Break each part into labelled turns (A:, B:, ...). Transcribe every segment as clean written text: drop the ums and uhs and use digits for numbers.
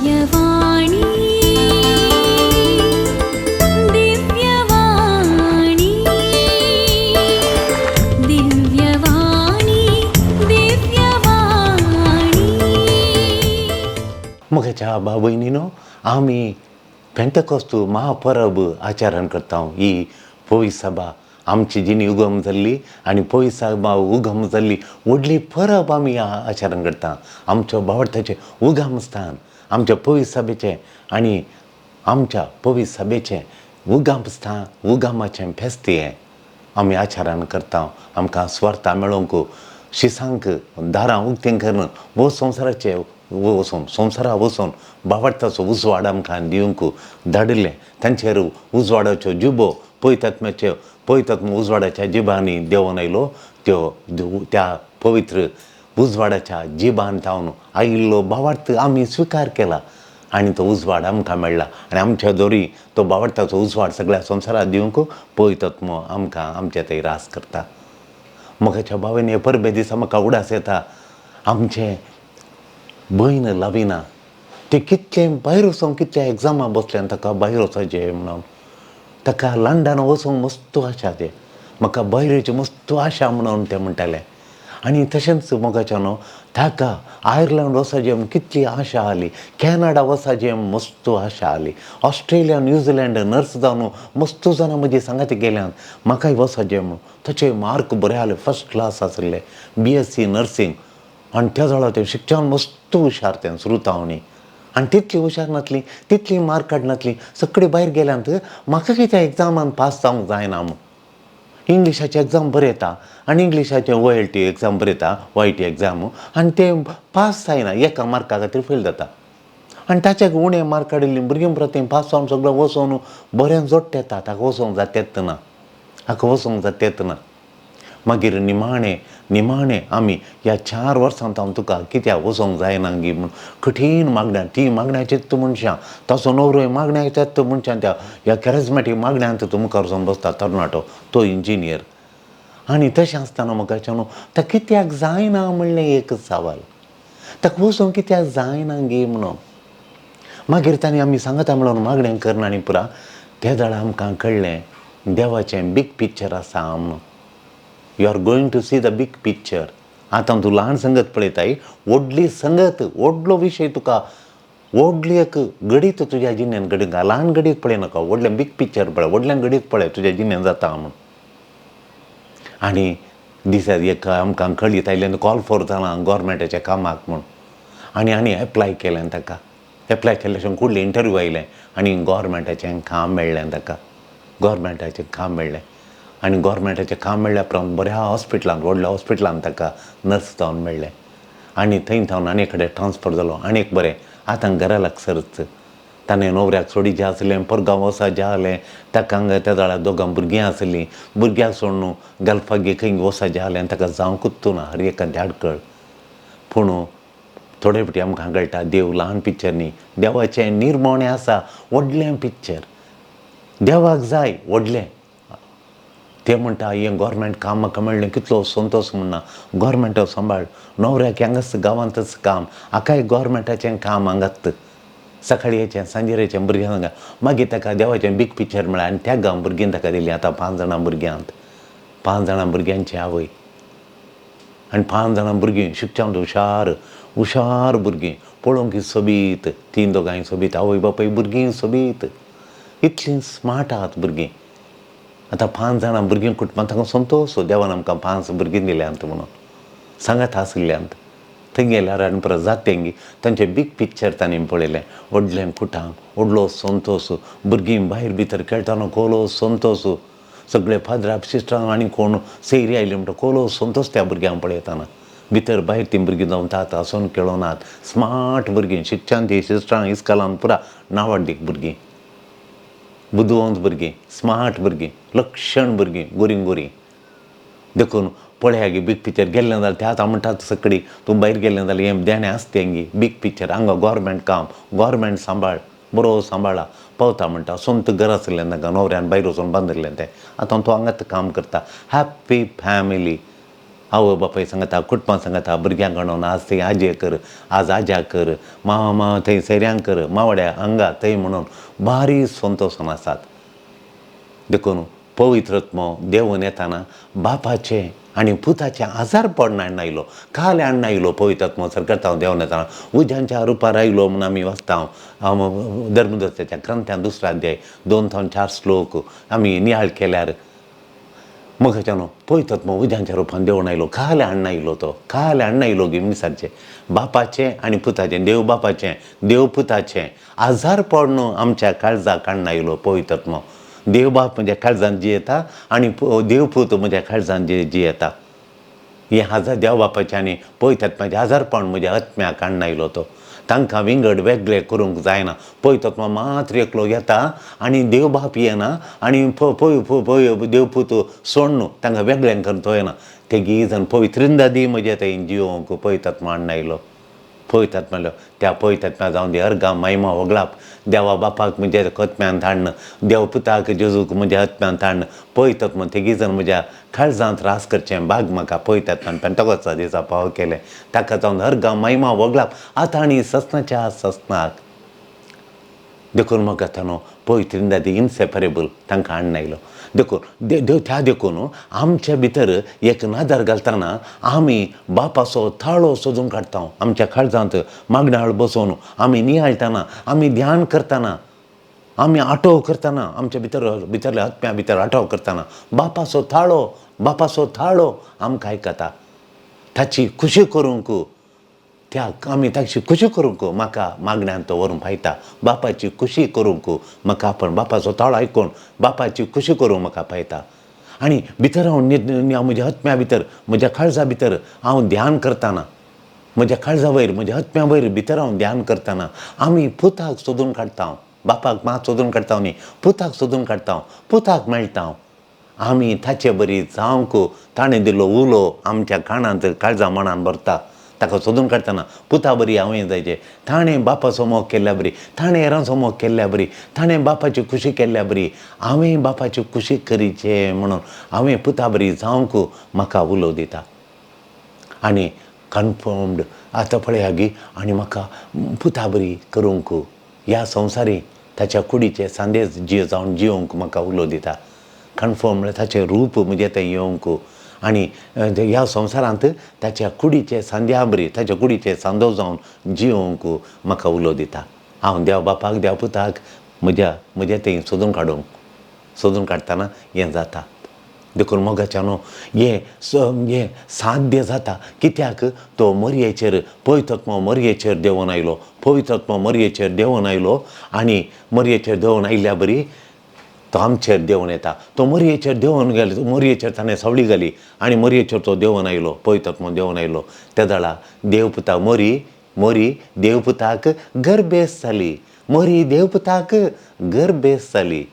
A: दिव्यवाणी दिव्यवाणी दिव्यवाणी दिव्यवाणी.
B: मगच्या भाव भयणीनो, आमी पेंटकोस्तू महापरब आचरण करता. ही पोयस सभा आमची जिनी उगम जाल्ली आनी पोयस सभा उगम जाल्ली व्हडली परब आमी आचरण करता. आमच्या भावार्थाचें उगम स्थान, आमच्या पोयस सभेचें आनी आमच्या पोयस सभेचें उगम स्थान, उगमाचें फेस्त हें आमी आचरण करता. आमकां स्वार्था मेळोवंक, शिसांक दारां उक्तीं करून वो संवसाराचे वचून संवसारा वचून भावार्थाचो उजवाड आमकां दिवंक धाडिल्लें. तांचेर उजवाडाच्यो जिबो पळयतात उजवाडाच्या जिबांनी देंवन आयलो. त्या पवित्र उजवाडाच्या जिबान जावन आयिल्लो भावार्थ आमी स्विकार केला आनी तो उजवाड आमकां मेळ्ळा. आनी आमच्या दोरी तो भावार्थाचो उजवाड सगळ्या संवसाराक दिवंक पळयतात आमकां आमचे थंय रास करता. म्हाकाच्या भावेन हे परबे दिसा म्हाका उडास येता. आमचे भयण लाविना ते कितले भायर वचून कितल्या एग्जामां बसले आनी ताका भायर वचचें म्हणून. ताका लंडन वचूंक मस्त आशा ते, म्हाका भायरची मस्त आशा म्हणून ते म्हणटाले. आनी तशेंच मोगाच्या न्हू, ताका आयर्लंड वचचें म्हूण कितली आशा आली, कॅनडा वचचें मस्त आशा आली, ऑस्ट्रेलिया न्यूझिलंड नर्स जावन मस्त जाणां म्हजी सांगाती गेल्यात म्हाकाय वचचें म्हणून. ताचे मार्क बरे आसले, फर्स्ट क्लास आसले, BSc नर्सींग. आनी त्या जाळा तें शिक्षण मस्त हुशार तें श्रुतावणी. आनी तितली हुशार नासली, तितली मार्क काडनासली, सगळीं भायर गेल्यांत म्हाका कितें एग्जामान पास जावंक जायना म्हूण. इंग्लिशाची एग्जाम बरयता आनी इंग्लिशाचें OLT एग्जाम बरयता, YT एग्जाम, आनी तें पास जायना, एका मार्का खातीर फेल जाता. आनी ताचे उणें मार्क काडिल्लीं भुरगीं परत पास जावन सगळें वचून बरें जोडटा येता, ताका वचोंक जातेत ना, हाका वचोंक जातेत ना. मागीर निमाणें आमी ह्या 4 वर्सांत हांव तुका कित्याक वचोंक जायना गी म्हूण कठीण मागण्यां, ती मागण्याचीच मनशां, ताचो नवरोय मागण्याच्याच मनशां, ह्या कॅरिझमॅटीक मागण्यांत तूं मुखार वचोन बसता तरणाटो, तो इंजिनियर. आनी तशें आसतना म्हाका न्हू ताका कित्याक जायना म्हणलें एकच सवाल, ताका वचोंक कित्याक जायना गे म्हणून. मागीर तांणी आमी सांगता मेळोन मागणें करना आनी पुरा त्या दाळा आमकां कळ्ळें देवाचें बीग पिक्चर आसा म्हणून. You are going to see the big picture. आतां तूं ल्हान संगत पळयताय, व्हडली संगत, व्हडलो विशय तुका, व्हडली एक घडीत तुज्या जिणेंत घडोवंक, ल्हान घडीत पळय नाका, व्हडलें बीग पिक्चर पळय, व्हडल्यान घडीत पळय तुज्या जिणेंत जाता म्हणून. आनी दिसा एक आमकां कळीत आयलें कॉल फॉर जालां गॉरमँटाच्या कामाक म्हूण. आनी एप्लाय केलें ताका. एप्लाय केल्ल्याशें कुडलें इंटरव्यू आयलें आनी गॉरमँटाचें काम मेळ्ळें ताका. गॉरमँटाचें काम मेळ्ळें आनी गॉरमँटाचें काम मेळ्ळ्या उपरांत बऱ्या हॉस्पिटलांत, व्हडल्या हॉस्पिटलांत ताका नर्स जावन मेळ्ळें. आनी थंय जावन आनी कडेन ट्रान्सफर जालो. आनीक बरें, आतां घरा लागसरच ताणें न्हवऱ्याक सोडिचें आसलें, परगांव वचचें जालें, ताका हांगा त्या जाळा 2 भुरगीं आसलीं, भुरग्यांक सोडून गल्फागे खंय वचचें जालें आनी ताका जावंकूच ना हर एका धाडकळ. पूण थोडे फावटी आमकां कळटा देव ल्हान पिक्चर न्ही, देवाचें निर्मोणें आसा, व्हडलें पिक्चर. देवाक जाय व्हडलें. ते म्हणटा हें गॉरमँट काम म्हाका मेळ्ळें, कितलो संतोश म्हणना. गॉरमँटा सांबाळ, न्हवऱ्याक हांगाच गांवांतच काम, हाकाय गॉरमँटाचें काम हांगात, सकाळीं येचें सांजेर येचें भुरग्यांक हांगा. मागीर ताका देवाचें बीग पिक्चर मेळ्ळें आनी त्या गांव भुरगीं ताका दिलीं. आतां 5 जाणां भुरग्यांत, 5 जाणां भुरग्यांची आवय आनी 5 जाणां भुरगीं शिक्षणांत हुशार भुरगीं, पळोवंक सोबीत, 3 दोगांय सोबीत, आवय बापूय भुरगीं सोबीत, इतलीं स्मार्ट आहात भुरगीं. आतां 5 जाणां भुरगीं कुटुंबांत ताका संतोश, देवान आमकां 5 भुरगीं दिल्यांत म्हणून, सांगात आसल्यांत. थंय गेल्यार आनी परत जात तेंगी तांचें बीग पिक्चर तांणी पळयलें. व्हडलें कुटांब, व्हडलो संतोश, भुरगीं भायर भितर खेळटाना कोलो संतोश, सगळे फादरां सिस्टरां आनी कोण सैरी आयली म्हणटा कोलो संतोश त्या भुरग्यांक पळयताना. भितर भायर तीं भुरगीं जावतात, हांसोन खेळोनात, स्मार्ट भुरगीं, शिक्षण ती सिस्टरां इस्कॉलांत पुरा नांवाडीक भुरगीं, बुदवंत भुरगीं, स्मार्ट भुरगीं, लक्षण भुरगीं, गोरी देखून पळया गे बीग पिक्चर. गेल्लें जाल्यार ते आतां म्हणटात सगळीं तूं भायर गेल्लें जाल्यार हें देणें आसता तेंगी बीग पिक्चर. हांगा गॉरमँट काम, गॉरमँट सांबाळ, बरो सांबाळा पावता म्हणटा. सोंत घर आसलें तांकां, न्हवऱ्यान भायर वचून बांदिल्लें तें. आतां तूं हांगाच काम करता. हॅप्पी फॅमिली, आवय बापाय सांगता कुटुंबां सांगता भुरग्यांक आणून आज थंय आजे कर, आज आज्या कर, मामा थंय सैऱ्यांक कर, मावड्या हांगा थंय म्हणून भारी संतोशान आसात. देखून पवित्रत्म देवून येताना बापाचे आनी पुताचे आजारपण हाडून आयलो, काल हाडून आयलो पवित्रत्म सर करता देंवन येताना उज्यांच्या रुपार आयलो म्हणून आमी वाचता. धर्मदत्ताच्या ग्रंथान 2रा अध्याय 2-4 श्लोक आमी नियाळ केल्यार मगाच्यान पवित्रत्म उज्यांच्या रुपान देंवन आयलो, काल हाडून आयलो तो, काल हाडून आयलो गी मिसारचे बापाचे आनी पुताचे, देव बापाचे देव पुताचे आजारपण आमच्या काळजाक हाडून आयलो पवित्रत्म. देव बाप म्हज्या काळजान जियेता आनी देवपूत म्हज्या काळजान जियेता. हे देव बापाचें आनी पवित्रत्म्याचें आजारपण म्हज्या आत्म्याक हाडून आयलो तो. तांकां विंगड वेगळे करूंक जायना. पवित्रत्मा मात्र एकलो येता आनी देव बाप येना आनी देवपूत सोड न्हू तांकां वेगळें करून तो येना. तेगी जण पवित्रिंदा दी म्हजे थंय जिवोवंक पवित्रत्मा हाडून आयलो. पवित्रत्मा त्या पवित्रत्म्या जावन दी अर्गां महिमा वगळाप देवा बापाक म्हज्या आत्म्यांत हाडन, देव पुताक जेजूक म्हज्या आत्म्यांत हाडन पवित्रत्मा तेगी जण म्हज्या काळजांत रास करचें भाग म्हाका पवित्रत्म्यान पेंटकोस्ता दिसा फावो केलें. ताका जावन अर्गां महिमा वगळाप आतां आनी ससनाच्या ससनाक. देखून म्हाका ताणो पवित्रिंदा दी इनसेपरेबल तांकां हाडून आयलो. देखून देव त्या देखून आमचे भितर एक नादार घालतना आमी बापाचो ताळो सोदून काडटा. आमच्या काळजांत मागणाळ बसोवन आमी नियाळटना, आमी ध्यान करतना, आमी आठव करतना, आमच्या भितरल्या आत्म्या भितर आठव करतना बापाचो ताळो आमकां आयकता. ताची खुशी करूंक आमी ताची खुशी करूंक म्हाका मागण्यांत तो व्हरून पायता. बापाची खुशी करूंक म्हाका आपण बापाचो ताळो आयकून बापाची खुशी करूंक म्हाका पायता. आनी भितर हांव म्हज्या आत्म्या भितर म्हज्या काळजा भितर हांव ध्यान करतना, म्हज्या काळजा वयर म्हज्या आत्म्या वयर भितर हांव ध्यान करतना आमी पुताक सोदून काडटा. बापाक मात सोदून काडटा न्ही, पुताक सोदून काडटा, पुताक मेळटा. आमी ताचे बरी जावंक ताणें दिल्लो उलो आमच्या कानांत काळजा मनान भरता. ताका सोदून काडटना पुता बरी हांवें जायचें, ताणें बापाचो मोग केल्ल्या बरी, ताणें हेरांचो मोग केल्ल्या बरी, ताणें बापाची खुशी केल्ल्या बरी, हांवें बापाची खुशी करीचें म्हणून हांवें पुता बरी जावंक म्हाका उलो दिता. आनी कन्फर्म्ड आतां पळया गी आनी म्हाका पुता बरी करूंक ह्या संवसारी ताच्या कुडीचे सांदेज जावन जिवंक म्हाका उलो दिता. कन्फर्म्ड ताचें रूप म्हजें थंय येवंक आनी ह्या संवसारांत ताच्या कुडीचे सांद्या बरी, ताच्या कुडीचे सांदो जावन जिवंक म्हाका उलो दिता. हांव देव बापाक देव पुताक म्हजें थंय सोदून काडटना हें जाता. देखून मोगाच्यान हें साध्य जाता. कित्याक तो मरयेचेर पवित्रत्म मरयेचेर देंवन आयलो, पवित्रत्म मरयेचेर देंवन आयलो आनी मरयेचेर देंवन आयिल्ल्या बरी तो आमचेर देंवन येता. तो मरयेचेर देंवन गेलो, मरयेचेर ताणें सावळी घाली आनी मरयेचेर तो देंवन आयलो, पवित्रत्म देंवन आयलो. त्या दाळा देवपुता मरी देवपुताक गर्भेस जाली, मरी देवपुताक गर्भेस जाली.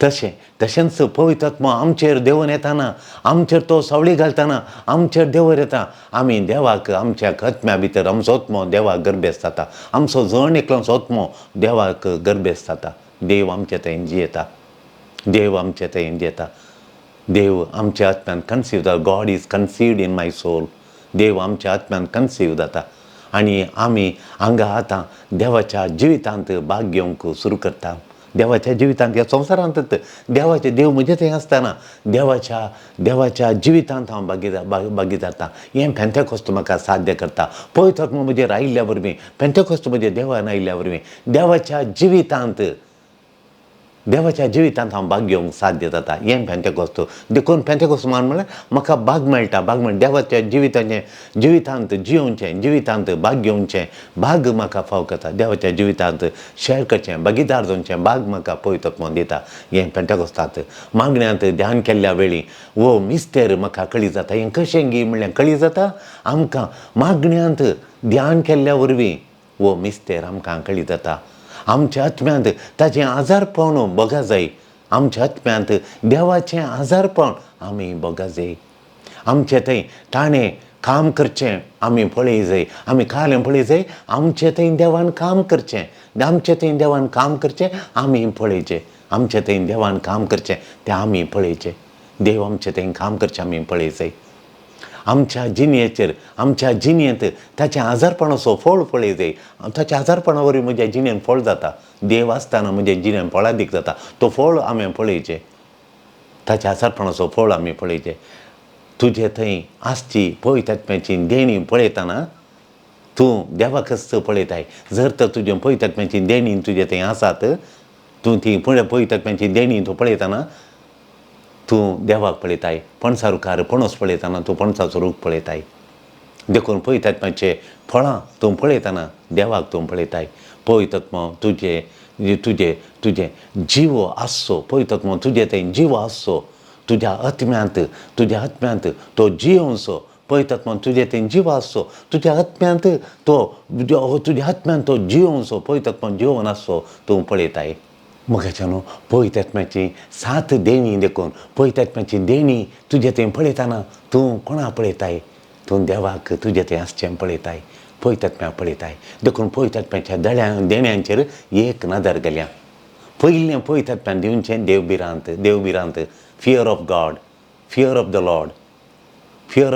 B: तशेंच पवित्रत्म आमचेर देंवन येताना, आमचेर तो सावळी घालतना आमचेर देंवन येता. आमी देवाक आमच्या आत्म्या भितर आमचो आत्मो देवाक गर्भेस जाता. आमचो जण एकलोचो आत्मो देवाक गर्भेस जाता. देव आमचे थंय जियेता. देव आमचे थंय जियेता. देव आमच्या आत्म्यान कन्सीव जाता. गॉड इज कन्सीव्ड इन माय सोल. देव आमच्या आत्म्यान कन्सीव जाता. आनी आमी हांगा आतां देवाच्या जिवितांत भाग घेवंक सुरू करता. देवाच्या जिवितांत ह्या संवसारांतच देव म्हजे थंय आसतना देवाच्या जिवितांत हांव भागी जाता. हें पेंतेकोस्त म्हाका साध्य करता. पवित्रत्म म्हजेर आयिल्ल्या वरवीं, पेंतेकोस्त म्हजे देवान आयिल्ल्या वरवीं देवाच्या जिवितांत हांव भाग घेवंक साध्य जाता. हें पेंतेकोस्त. देखून पेंतेकोस्त म्हळ्यार म्हाका भाग मेळटा. देवाच्या जिवितांत जियोवचें, जिवितांत भाग घेवचें, भाग म्हाका फावो करता. देवाच्या जिवितांत शेअर करचें, भागीदार जावचें भाग म्हाका पवित्रत्म दिता. हें पेंतेकोस्तांत मागण्यांत ध्यान केल्ल्या वेळी वो मिस्तेर म्हाका कळी जाता. हें कशें गी म्हणल्यार कळी जाता आमकां मागण्यांत ध्यान केल्ल्या वरवीं वो मिस्तेर आमकां कळी जाता. आमच्या आत्म्यांत ताचें आजारपण बगा जाय. आमच्या आत्म्यांत देवाचें आजारपण आमी बगा जाय. आमचें थंय ताणें काम करचें आमी पळय जाय. आमी कालें पळय जाय. आमचें थंय देवान काम करचें, आमचें थंय देवान काम करचें आमी पळयचें. आमचें थंय देवान काम करचें तें आमी पळयचें. देव आमचें थंय काम करचें आमी पळय जाय. आमच्या जिणेचेर आमच्या जिणेंत ताचें आजारपणाचो फळ पळय जाय. ताच्या आजारपणा वरवीं म्हज्या जिणेंत फळ जाता. देव आसतना म्हज्या जिणेंत फळादीक जाता. तो फळ आमी पळयचें. ताच्या आजारपणाचो फळ आमी पळयचें. तुजे थंय आसची पवित्र आत्म्याची देणी पळयतना तूं देवाकच पळयताय. जर तर तुजें पवित्र आत्म्याची देणी तुजे थंय आसात, तूं ती पवित्र आत्म्याची देणी तूं पळयतना तूं देवाक पळयताय. पणसारुकार पणस पळयतना तूं पणसाचो रूख पळयताय. देखून पवित्र आत्म्याचे फळां तूं पळयतना देवाक तूं पळयताय. पवित्र आत्मो तुजे जीव आसचो. पवित्र आत्मो तुजे थंय जीव आसचो. तुज्या आत्म्यांत तो जियोंचो. पवित्र आत्मो तुजे थंय जीव आसचो. तुज्या आत्म्यांत तो जियोंचो. पवित्र आत्मो जिवोन आसचो तूं पळयताय. मगाच्या न्हू पवित्र आत्म्याची 7 देणी देखून पवित्र आत्म्याची देणी तुजे थंय पळयतना तूं कोणा पळयताय? तूं देवाक तुजे थंय आसचें पळयताय. पवित्र आत्म्याक पळयताय. देखून पवित्र आत्म्याच्या देण्यांचेर एक नदर गेल्या. पयलें पवित्र आत्म्यान दिवचें देवबिरांत. Fear of God, fear of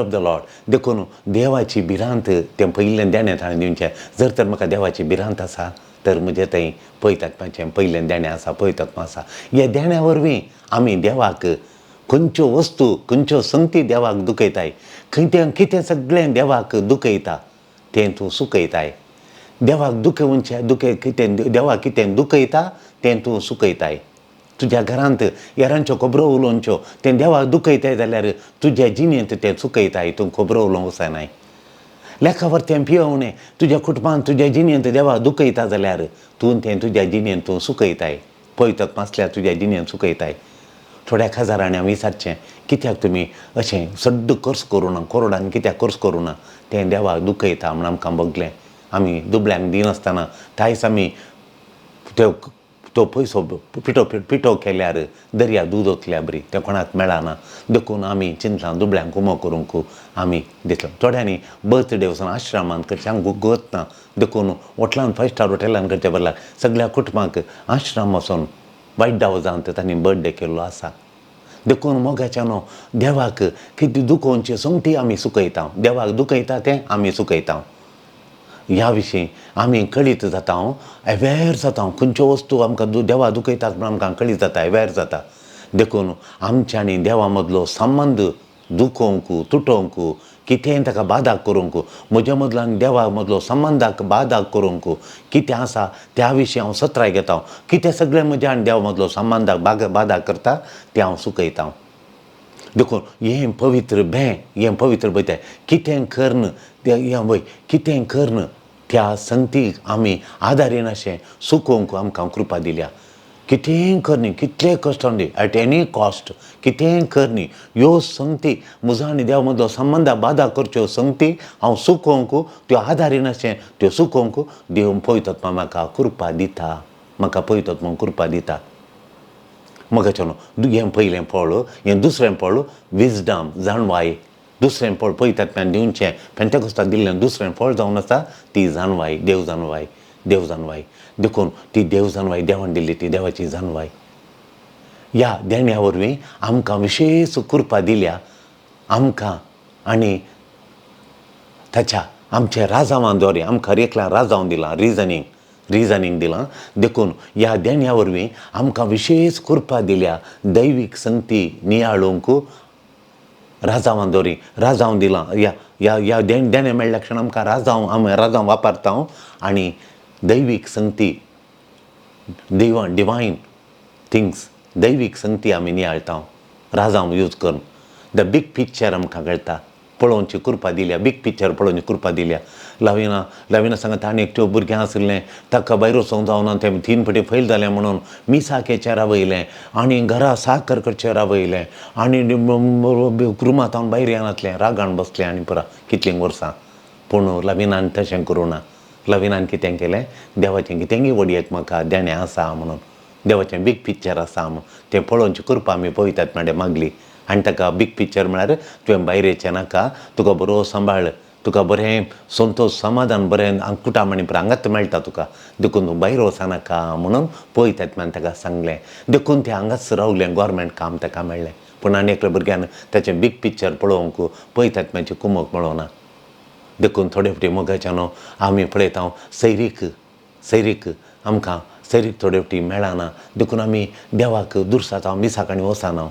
B: the Lord. देखून देवाची भिरांत तें पयलें देणें ताणें दिवचें. जर तर म्हाका देवाची भिरांत आसा तर म्हजे थंय पवित्र आत्म्याचें पयलें देणें आसा, पवित्र आत्मा आसा. ह्या देण्या वरवीं आमी देवाक खंयच्यो वस्तू, खंयच्यो संगती देवाक दुखयताय. कितें सगळें देवाक दुखयता तें तूं सुखयताय. देवाक देवाक कितें दुखयता तें तूं सुखयताय. तुज्या घरांत येरांच्यो खबरो उलोवच्यो तें देवाक दुखयताय जाल्यार तुज्या जिणेंत तें सुखयताय. तूं खबरो उलोवंक वचनाय. लेखावरतें पियेवणें तुज्या कुटुंबांत तुज्या जिणेंत देवाक दुखयता जाल्यार तूं तें तुज्या जिणेंत तूं सुखयताय. पवित्र आत्मा आसल्यार तुज्या जिणेंत सुखयताय. थोड्याक हजारांनी हांव विचारचें, कित्याक तुमी अशें सड्ड खर्च करूं ना, करोडांनी कित्याक खर्च करूं ना? तें देवाक दुखयता म्हण आमकां बगलें. आमी दुबळ्यांक दिनासतना थायस आमी तो पयसो पिठो केल्यार दर्या दूद ओतल्या बरी तें कोणाक मेळना. देखून आमी चिंतलां दुबळ्यांक उमो करूंक आमी दितलो. थोड्यांनी बर्थडे वचून आश्रमांत करचें. हांव गत ना. देखून हॉटलान 5 स्टार हॉटेलान करचें बरला. सगळ्या कुटुंबाक आश्रम वचून वायट दावजांत तांणी बर्थडे केल्लो आसा. देखून मोगाच्या न्हू देवाक कितें दुखोवचे संगती आमी सुखयता. देवाक दुखयता तें आमी सुखयता. ह्या विशीं आमी कळीत जाता, अवेर जाता. खंयच्यो वस्तू आमकां देवा दुखयतात म्हण आमकां कळीत जाता, अवेर जाता. देखून आमच्या आनी देवा मदलो संबंद दुखोवंक, तुटोवंक, कितेंय ताका बादाक करूंक, म्हज्या मदलो आनी देवा मदलो संबंदाक बादाक करूंक कितें आसा त्या विशीं हांव सत्राय घेता. कितें सगळें म्हज्या आनी देवा मदलो संबंदाक बादाक करता तें हांव सुखयता. देखून हें पवित्र बयताय. कितें करन त्या संगतीक आमी आदारीन अशें सुकोवंक आमकां कृपा दिल्या. कितेंय करनी, कितलेय कश्ट दी, एट एनी कॉस्ट कितेंय करनी, ह्यो संगती म्हजो आनी देवा मदलो संबंदा बादा करच्यो संगती हांव सुकोवंक, त्यो आदारीन अशें त्यो सुकोवंक देव पवित्र आत्मा म्हाका कृपा दिता. पवित्र आत्मा कृपा दिता. मगाच्या न्हू हें पयलें फळ. हें दुसरें फळ विजडम, जाणवाय. दुसरें फळ पवित्र आत्म्यान दिवचें पेंतेकोस्ताक दिल्लें दुसरें फळ जावन आसा ती जाणवाय, देव जाणवाय. देखून ती देव जाणवाय देवान दिल्ली ती देवाची जाणवाय. ह्या देण्या वरवीं आमकां विशेश कृपा दिल्या. आमकां आनी ताच्या आमच्या राजावांद्वारे आमकां एकल्या राजावन दिलां, रिजनींग दिलां. देखून ह्या देण्या वरवीं आमकां विशेश कृपा दिल्या. दैवीक संगती नियाळूंक राजावन दिलां. ह्या देणे मेळ्ळ्या क्षण आमकां राजाव वापरता आनी दैवीक संगती डिवायन थिंग्स दैवीक संगती आमी नियाळटा राजाव यूज करून. द बीग पिक्चर आमकां कळटा, पळोवची कृपा दिल्या. बीग पिक्चर पळोवची कृपा दिल्या. लाविना सांगता आनी एकट्यो भुरग्यां आशिल्लें ताका भायर वचोंक जावना, तें 3 फावटी फैल जालें म्हणून मिसाकेचें रावयलें आनी घरा साकर करचें रावयलें आनी रुमांत भायर येनातलें, रागान बसलें आनी पुरा कितलीं वर्सां. पूण लाविनान तशें करूं ना. लाविनान कितें केलें, देवाचें कितेंय वडयेक म्हाका देणें आसा म्हणून, देवाचें बीग पिक्चर आसा म्हणून तें पळोवची कृपा आमी पवित्र आत्म्यान मागली. आनी ताका बीग पिक्चर म्हळ्यार तुवें भायर येचें नाका, तुका बरो सांबाळ, तुका बरें संतोश समाधान बरें कुटाम आनी हांगाच मेळटा तुका. देखून तूं भायर वचनाका म्हणून पवित्र आत्म्यान ताका सांगलें. देखून तें हांगाच रावलें. गव्हर्मेंट काम ताका मेळ्ळें. पूण आनी एकल्या भुरग्यान ताचें बीग पिक्चर पळोवंक पळयतात मातशें कुमक मेळोना. देखून थोडे फावटी मोगाच्यानो आमी पळयता सैरीक आमकां सैरीक थोडे फावटी मेळना. देखून आमी देवाक दुरसाता मिसाकाणी वचना.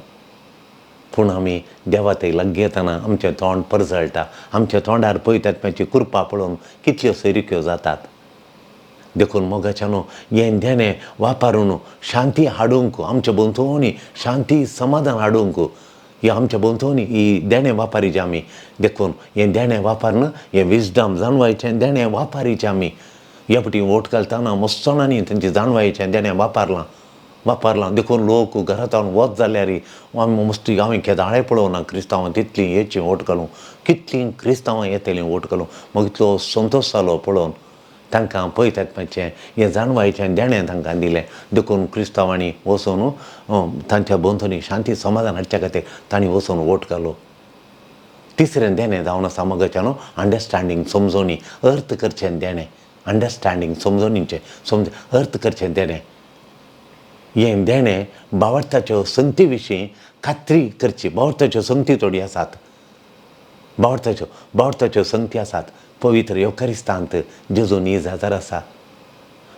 B: पूण आमी देवा थंय लागीं येतना आमचें तोंड परजळटा. आमच्या तोंडार पळयतात मातशी कुरपा पळोवन कितल्यो सैरिक्यो जातात. देखून मोगाच्यानो हें देणें वापरून शांती हाडूंक, आमच्या भोंवतणी शांती समाधान हाडूंक हे आमच्या भोंवतणी ही देणें वापारीचें आमी. देखून हें देणें वापरन हें विजडम जाणवायेचें देणें वापारीचें आमी. ह्या फावटी वोट घालतना मस्तोणांनी तेंचें जाणवायेचें देणें वापरलां. देखून लोक घरांतल्यान वच जाल्यार आमी मस्ती हांवें केदाळे पळोवना क्रिस्तांवां तितलीं हेचीं वोट घालूंक. कितलीं क्रिस्तांवां येतलीं वोट घालूंक. म्हाका इतलो संतोश जालो पळोवन. तांकां पळयतात मातशें हें जाणवायेचें देणें तांकां दिलें. देखून क्रिस्तांवांनी वचून तांच्या भोंवतणी शांती समाधान हाडच्या खातीर तांणी वचून वोट घालो. तिसरें देणें जावन आसा मोगाच्यानो अंडरस्टँडींग, समजोनी, अर्थ करचें देणें. अंडरस्टँडींग, समजोनीचें अर्थ करचें देणें. हें देणें भावार्थाच्यो संगती विशीं खात्री करची. भावार्थाच्यो संगती थोड्यो आसात. भावार्थाच्यो संगती आसात. पवित्र एवकारिस्तांत जेजू न्हीज हजार आसा.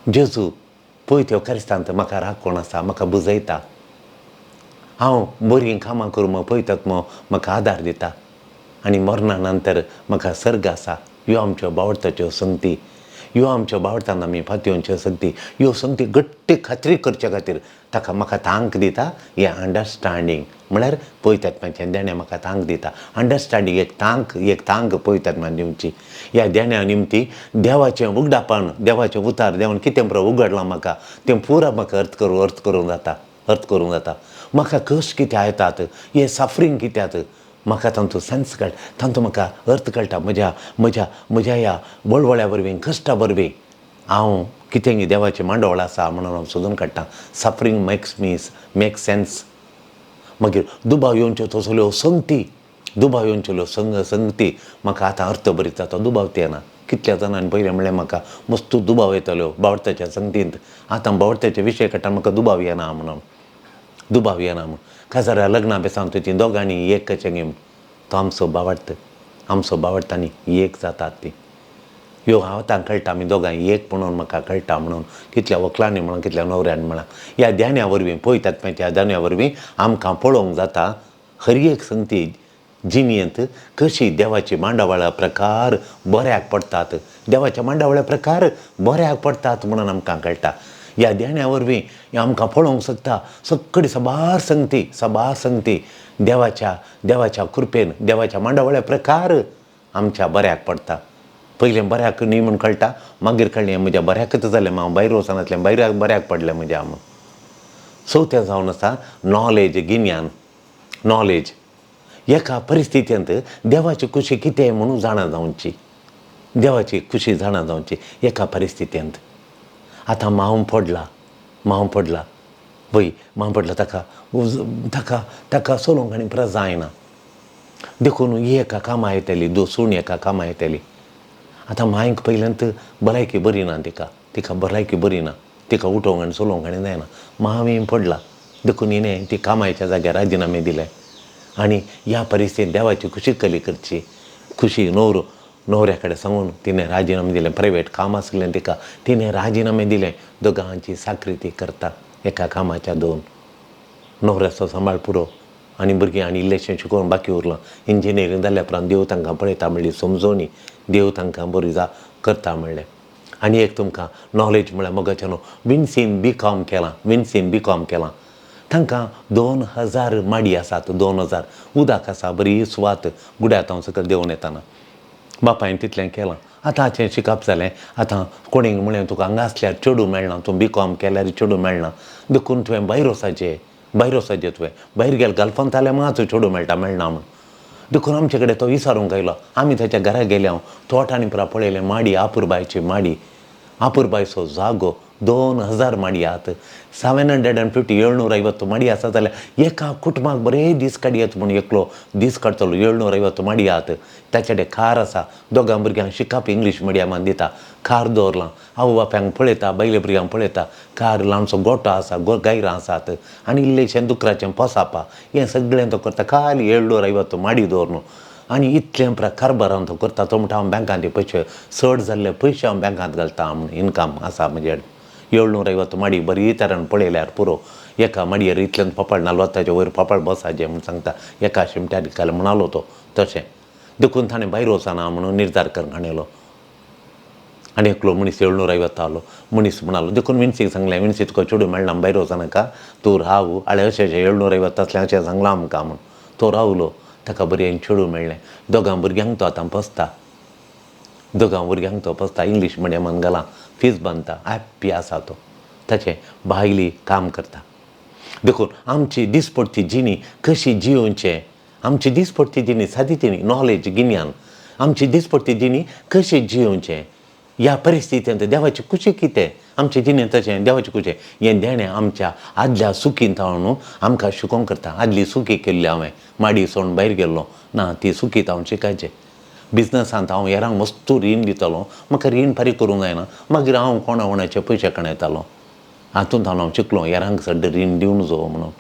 B: जेजू पवित्र एवकारिस्तांत म्हाका राखण आसा, म्हाका बुजयता. हांव बरीं कामां करूं पळयतात म्हाका आदार दिता. आनी मरणा नंतर म्हाका सर्ग आसा. ह्यो आमच्यो भावार्थाच्यो संगती. ह्यो आमच्या भावार्थान आमी फात्योच्यो संगती. ह्यो संगती घट्ट खात्री करचे खातीर ताका म्हाका तांक दिता हें अंडरस्टँडींग. म्हळ्यार पळयतात मातशें देणें म्हाका तांक दिता. अंडरस्टँडींग एक तांक पळयतात मात दिवची. ह्या देण्या निमती देवाचें उगडापण, देवाचें उतार, देवान कितें पुरो उगडलां म्हाका तें पुरो म्हाका अर्थ करूंक जाता. म्हाका कश्ट कित्याक येतात, हे सफरींग कित्याक, म्हाका तांचो सेन्स कळटा, तांचो म्हाका अर्थ कळटा. म्हज्या ह्या वळवळ्या वरवीं, कश्टा वरवीं हांव कितें देवाचें मांडोळ आसा म्हणून हांव सोदून काडटां. Suffering make sense. मागीर दुबाव येवच्यो तसल्यो संगती म्हाका आतां अर्थ भरीत जाता. दुबाव ते येना. कितल्या जाणांनी पयलें म्हणलें म्हाका मस्त दुबाव येतल्यो भावार्थाच्या संगतींत. आतां भावार्थाचे विशय काडटा म्हाका दुबाव येना म्हणून. काजाऱ्या लग्ना बेसांत तीं दोगांनी एक कशें गे तो आमचो भावार्थांनी एक जातात तीं. ह्यो आतां कळटा आमी दोगांय एक म्हणून म्हाका कळटा म्हणून. कितल्या व्हंकलांनी म्हणून, कितल्या न्हवऱ्यान म्हणा. ह्या देण्या वरवीं पळयतात मागीर ह्या देण्या वरवीं आमकां पळोवंक जाता हर एक संगती जिणेंत कशी देवाची मांडावळ्या प्रकार बऱ्याक पडटात. देवाच्या मांडावळ्या प्रकार बऱ्याक पडटात म्हणून आमकां कळटा. ह्या देण्या वरवीं आमकां पळोवंक शकता सगळी सबार संगती देवाच्या कृपेन, देवाच्या मांडावळ्या प्रकार आमच्या बऱ्याक पडटा. पयलें बऱ्याक न्ही म्हूण कळटा, मागीर कळ्ळें म्हज्या बऱ्याकच जालें. हांव भायर वचनातलें, बऱ्याक पडलें म्हज्या हांव. चवथें जावन आसा नॉलेज. एका परिस्थितींत देवाची खुशी कितें म्हणून जाणा जावची. देवाची खुशी जाणा जावची एका परिस्थितींत. आतां मावूं पडला ताका चलोवंक आनी परत जायना. देखून ही एका कामां येतली, सूण एका कामां येतली. आतां मांयक पयल्यांत भलायकी बरी ना, तिका भलायकी बरी ना, तिका उठोवंक आनी चलोवंक आनी जायना. मावी पडला. देखून हिणें ती कामायच्या जाग्यार राजिनामे दिले. आनी ह्या परिस्थितींत देवाची खुशी कली करची. खुशी न्हवऱ्या कडेन सांगून तिणें राजिनामे दिलें. प्रायवेट काम आसलें तिका, तिणें राजिनामे दिलें. दोगांची साखरी ती करता. एका कामाच्या दोन. न्हवऱ्याचो सांबाळ पुरो आनी भुरगीं आनी इल्लेशें शिकोवन बाकी उरलां. इंजिनियरींग जाल्या उपरांत देव तांकां पळयता म्हणली समजोनी, देव तांकां बरी करता म्हणलें. आनी एक तुमकां नॉलेज म्हळ्यार मोगाच्यानो विन्सीन बी कॉम केलां. तांकां 2000 माडी आसात. 2000 उदक आसा, बरी सुवात गुड्यातांव सकयल देंवन येताना. बापायन तितलें केलां. आतां हाचें शिकप जालें. आतां कोणीक म्हळें तुका हांगा आसल्यार चेडूं मेळना, तूं BCom केल्यार चेडूं मेळना. देखून तुवें भायर वचचें तुवें भायर गेल गालफांत जाल्यार मात चेडूं मेळना म्हूण. देखून आमचे कडेन तो विचारूंक आयलो. आमी ताच्या घरा गेले. हांव तोटांनी पुरा पळयलें माडी, आपुरबायची माडी. आपुरबायचो जागो 2000 माडी आहात. 750 750 माडी आसा जाल्यार एका कुटुंबाक बरे दीस काडयत म्हूण एकलो दीस काडटलो. 750 माडी आहात. ताचे कडेन कार आसा. दोगां भुरग्यांक शिकप इंग्लीश मिडियमान दिता. कार दवरलां. आवय बापायक पळयता, बायले भुरग्यांक पळयता. कार ल्हानसो गोठो आसा, गायरां आसात आनी इल्लेशें दुकराचें पोसापा. हें सगळें तो करता. खाली 750 माडी दवरून आनी इतलें कारबारान तो करता. तो म्हणटा हांव बँकांत पयशे चड जाल्ले पयशे हांव बँकांत घालता म्हूण इनकम आसा म्हजे 750 माडी बरी तरेन पळयल्यार पुरो. एका माडयेर इतल्यान पोपाळ 40 वयर पोपाळ बसाचे म्हूण सांगता. एका शिमट्यार दिताले म्हणालो तो तशें. देखून ताणें भायर वचना म्हणून निर्धार करून हाडलो. आनी एकलो मनीस 750 आलो. मनीस म्हणालो देखून विन्सीक सांगलें, विन्सी तुका चेडूं मेळना भायर वचनाका, तूं राव. आळे अशें 750 आसलें अशें सांगलां आमकां म्हूण. तो रावलो. ताका बरें चेडूं मेळ्ळें. दोगां भुरग्यांक तो आतां पोसता. दोगां भुरग्यांक तो पोसता. इंग्लीश मिडियमान घाला, फीज बांदता. हॅप्पी आसा तो. ताचें भायली काम करता. देखून आमची दिसपडटी जिणी कशी जियोवचें, आमची दिसपडटी जिणी सादी जिणी नॉलेज गिन्यान, आमची दिसपडटी जिणी कशी जियोवचें ह्या परिस्थितींत देवाची कुशी कितें, आमचे जिणें तशें देवाचें कुशें हें देणें आमच्या आदल्या सुखींत हांव आमकां शिकोवंक करता. आदली सुखी केल्ली हांवें माडी सोडून भायर गेल्लो ना, ती सुखीत हांव शिकायचें. बिजनसांत हांव हेरांक मस्तू रीण दितालो, म्हाका रीण फारीक करूंक जायना. मागीर हांव कोणाचे पयशे कणयतालो. हातूंत हांव शिकलो हेरांक सड्ड रीण दिवं नजो म्हणून.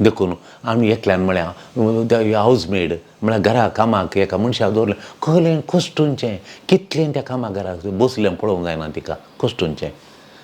B: देखून आमी एकल्यान म्हळ्यार हावजमेड म्हळ्यार घरा कामाक एका मनशाक दवरलें. खंयलें कश्टूंचें, कितलें त्या कामा घराक बसलें पळोवंक जायना तिका, कश्टूंचें.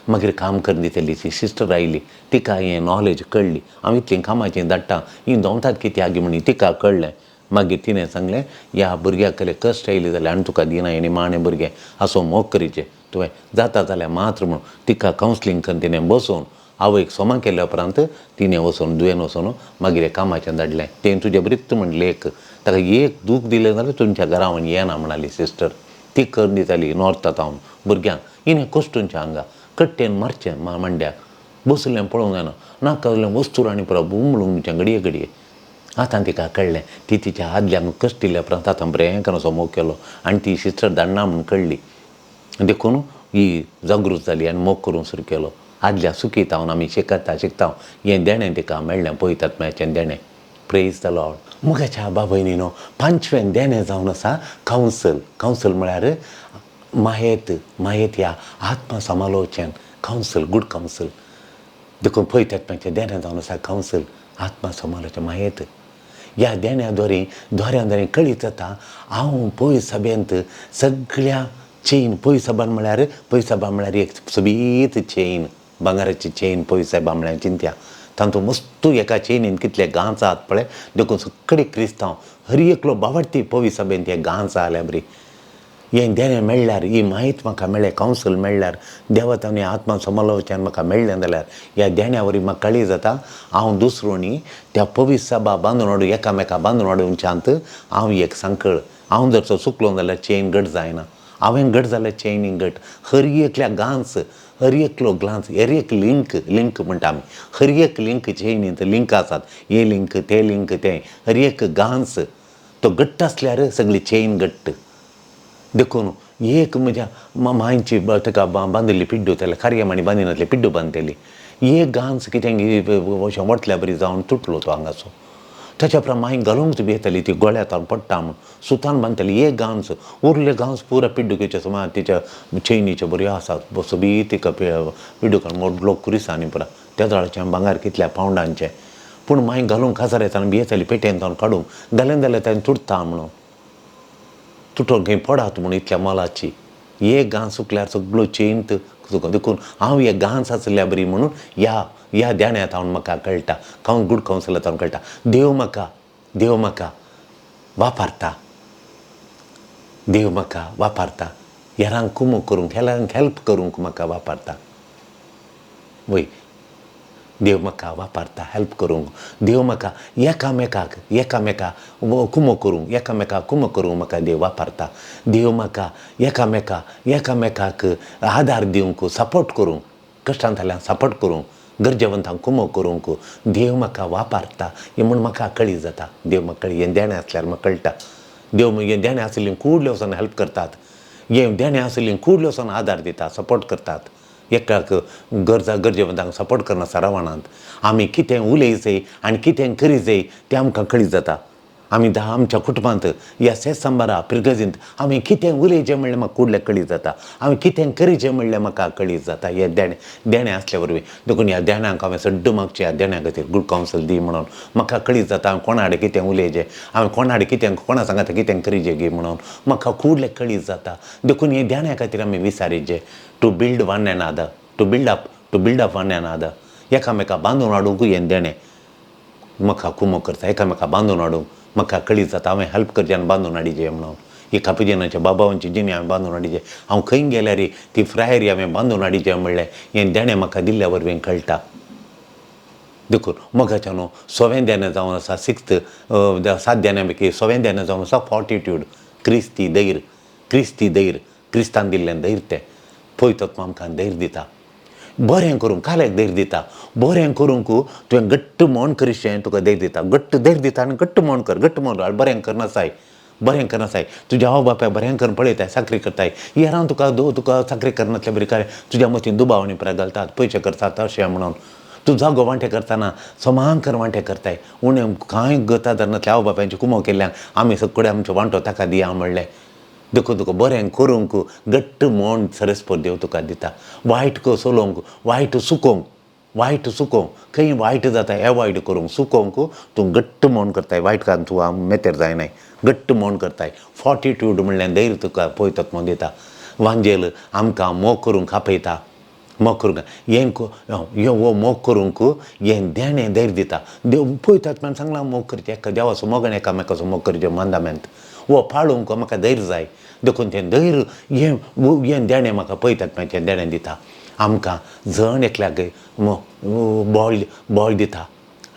B: मागीर काम करून दितली ती सिस्टर आयली. तिका हें नॉलेज कळ्ळी. हांव इतलीं कामाचीं धाडटां, हीं दोंतात कित्याक म्हणी तिका कळ्ळें. मागीर तिणें सांगलें ह्या भुरग्याक कसलें कश्ट येयली जाल्यार आनी तुका दिना, हें निमाणें भुरगें आसूं मोग करीचें तुवें जाता जाल्यार मात्र म्हणून तिका कावन्सलींग करून तिणें बसोवन आवयक सोमा केल्या उपरांत तिणें वचून दुयेन वचून मागीर हें कामाचें धाडलें. तें तुजें बरीत म्हणलें लेक, ताका एक दूख दिलें जाल्यार तुमच्या घरावन येना म्हणाली सिस्टर. ती करून दिताली नॉर्थांत हांव भुरग्यांक. इने कश्टूंचें हांगा कट्टेन मारचें मांड्याक बसलें पळोवंक जायना. नाका जाल्यार वस्तूर आनी पुरो बुमळूंगचें घडये घडये. आतां तिका कळ्ळें ती तिच्या आदल्यांक कश्ट दिल्या उपरांत आतां बरें करून असो मोग केलो आनी ती सिस्टर धाडना म्हूण कळ्ळी. देखून ही जागृत जाली आनी मोग करूंक सुरू केलो. आदल्या सुखीत हांव आमी शिकता हें देणें तिका मेळ्ळें पळयतात मेळचें देणें. Praise the Lord. मुगाच्या बाबयनीनो 5वें देणें जावन आसा कावन्सल. कावन्सल म्हळ्यार मायेत ह्या आत्मा समालोचन कावन्सल, गूड कावन्सल. देखून पळयतात मेळचें देणें जावन आसा कावन्सल, आत्मा समालोचन मायेत. ह्या देण्या द्वाऱ्यान कळीत जाता हांव पयस सभेंत सगळ्या चेन पळय साबान म्हळ्यार एक सोबीत चेन, भांगाराची चेन पळय सायबा म्हळ्यार चिंत्या. तातूंत मस्तू एका चेनीन कितले गांच आहात पळय. देखून सगळे क्रिस्तांव हर एकलो बावडटी पळय सभेंत हे गांच जाल्यार बरी. हें देणें मेळ्ळ्यार, ही माहीत म्हाका मेळ्ळें, कावन्सल मेळ्ळ्यार, देवतांनी आत्मा समालोचन म्हाका मेळ्ळें जाल्यार ह्या देण्या वरी म्हाका कळी जाता हांव दुसरोणी त्या पवित्र सभा बांदून हाडूं एकामेका बांदून हाडूंच्यात हांव एक सांकळ. हांव जर चुकलो जाल्यार चेन घट जायना. हांवें घट जाल्यार चेनी घट. हर एकल्या गांच, हर एकलो ग्लांच, हर एक लिंक म्हणटा आमी. हर एक लिंक चेनींत लिंक आसात. हे लिंक तें हर एक गांच तो घट्ट आसल्यार सगळी चेन घट्ट. देखून एक म्हज्या मांयची ताका बांदिल्ली पिड्डू जाल्यार खारयेमाणी बांदिनासली पिड्डू बांदतेली. एक गांच कितें अशें वटल्या बरी जावन तुटलो तो हांगाचो. ताच्या उपरांत मांय घालूंक भियेताली ती गोळ्यातान पडटा म्हूण सुतान बांदताली. एक गांच उरले गांच पुरो पिड्डुकेचे सुमार तिच्या चेनीचे बऱ्यो आसात. सोबी तिका पिड्डूकान मोडलो कुरिसांनी पुरा. त्या जाळाचें भांगार कितल्या पावंडांचें. पूण मांय घालूंक काजार येताना भियेताली पेटयेन जावन काडूंक. घालें जाल्यार ताणें तुटता म्हणून, तुटोन खंय पडात म्हणून इतल्या मोलाची. एक गांच सुकल्यार सगळ्यो चेन देखून हांव एक गांच आसल्या बरी म्हणून ह्या देण्यांत हांव म्हाका कळटा. गूड कावन्सलांत हांव कळटा देव म्हाका वापरता. देव म्हाका वापरता हेरांक कुमूक करूंक, हेल्प करूंक म्हाका वापरता. वय देव म्हाका वापरता हेल्प करूंक. देव म्हाका एकामेकाक कुमूक करूंक म्हाका देव वापरता. देव म्हाका एकामेकाक आदार दिवंक, सपोर्ट करूंक, कश्टांतल्यान सपोर्ट करूंक, गरजेवंतांक कुमूक करूंक देव म्हाका वापरता. हें म्हूण म्हाका कळी जाता. देव म्हाका कळी. हें देणें आसल्यार म्हाका कळटा. देव हें देणें आसलें कुडले वचून हेल्प करतात. हे देणे असले कुडलोसून आदार दिता, सपोर्ट करतात. एकाक गरजेवंतांक सपोर्ट करना सरावणांत. आमी कितें उलयचें आनी कितें करीचें तें आमकां कळीत जाता. आमी आमच्या कुटुंबांत ह्या सेंबरा पिरगजींत आमी कितें उलयचें म्हणल्यार म्हाका कुडलें कळीत जाता. आमी कितें करीचें म्हणल्यार म्हाका कळीत जाता. हे देणें आसल्या वरवीं देखून ह्या देण्याक हांवें सड्ड मागचें ह्या देण्या खातीर गूड कावन्सल दी म्हणून. म्हाका कळीत जाता हांव कोणा कडेन कितें उलयचें, हांवें कोणा कडेन कितें कोणा सांगात कितें करीचें गे म्हणून म्हाका कुडलें कळीत जाता. देखून हे देण्या खातीर आमी विचारीचें to build one another, to build up one another. एकामेका बांदून हाडूंकूय हें देणें म्हाका कुमो करता. एकामेका बांदून हाडूंक म्हाका कळीत जाता. हांवें हेल्प करचें आनी बांदून हाडिचें म्हणून. ही कापुचिनाच्या बाबांची जिणी हांवें बांदून हाडिचें. हांव खंय गेल्यार ती फ्रायरी हांवें बांदून हाडिचें म्हणलें हें देणें म्हाका दिल्ल्या वरवीं कळटा. देखून मोगाचें न्हू 6वें देणें जावन आसा 7 देण्यां पैकी 6वें देणें जावन आसा फॉर्टिट्यूड, क्रिस्ती धैर्य. क्रिस्तान दिल्लें धैर्य तें पवित्र आमकां धैर्य दिता. बरें करूंक काल्याक धैर्य दिता. बरें करूंक तुवें घट्ट मोन करीशें तुका धैर्य दिता. घट्ट धैर्य दिता आनी घट्ट मोन कर. बरें करनासाय. तुज्या आवय बापाय बरें करून पळयताय, साकरी करताय. हेरांव तुका साकरी करनासल्या बरी काय तुज्या मतीन दुबाव आनी पुराय घालतात, पयशे करतात अशें म्हणून. तूं जागो वांटें करतना समांकर वांटें करताय. उणें कांय गता धरनासल्या आवय बापायची कुमो केल्ल्यान आमी सगळे आमचो वांटो ताका दिया म्हणलें. देखून तुका बरें करूंक घट्ट मोन सरस्पर देव तुका दिता. वायट चलोवंक, वायट सुकोवंक खंय वायट जाता एवॉयड करूंक, सुकोवंक तूं घट्ट मोन करताय. वायटकान तूं मेतेर जायनाय, घट्ट मोन करताय. फॉर्टिट्यूड म्हणल्यार धैर्य तुका पवित्र दिता. वांजेल आमकां मोग करूंक आपयता. मोग करूंक मोग करूंक हें देणें धैर्य दिता. देव पळयतात सांगलां मोग करचें, देवाचो मोग आनी एकामेकाचो मोग करचें मांदामेंत पाळूंक म्हाका धैर्य जाय. देखून तें धैर्य हें देणें म्हाका पळयतात देणें दिता. आमकां जण एकल्याक बळ दिता.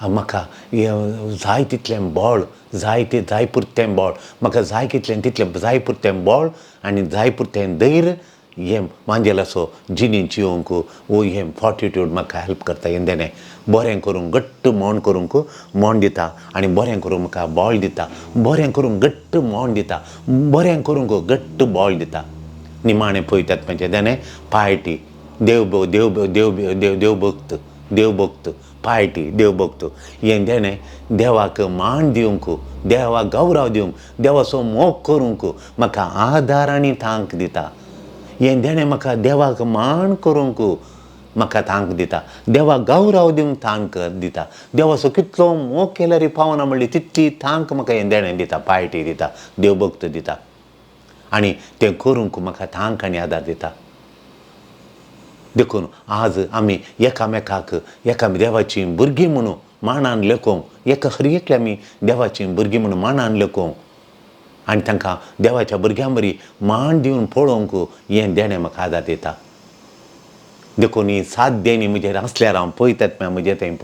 B: म्हाका जाय तितलें बळ, जाय पुरतें बळ, म्हाका जाय तितलें जाय पुरतें बळ आनी जाय पुरतें धैर्य हें मांजेलासो जिणीन जिवंक हें फॉर्टिट्यूड म्हाका हेल्प करता. हें देणें बरें करूंक घट्ट मोन करूंक मोन दिता आनी बरें करूंक म्हाका बळ दिता. बरें करूंक घट्ट मोन दिता, बरें करूंक घट्ट बळ दिता. निमाणें पळयतात म्हजें देणें पायटी देवभक्त पायटी देवभक्त. हें देणें देवाक मान दिवंक, देवाक गौरव दिवंक, देवाचो मोग करूंक म्हाका आदार आनी थांक दिता. हें देणें म्हाका देवाक मान करूंक म्हाका थांक दिता. देवाक गौरव दिवंक थांक दिता. देवाचो कितलो मोग केल्यार पावना म्हणली तितली थांक म्हाका हें देणें दिता, पायटी दिता, देवभक्त दिता. आनी तें करूंक म्हाका थांक आनी आदार दिता. देखून आज आमी एकामेकाक देवाची भुरगीं म्हणून मानान लेखोवंक, हर एकले आमी देवाची भुरगीं म्हणून मानान लेखोवंक आनी तांकां देवाच्या भुरग्यां बरी मान दिवन पळोवंक हें देणें म्हाका आदार दिता. देखून ही 7 देणी म्हजेर आसल्यार हांव पळयतात म्हजें थंय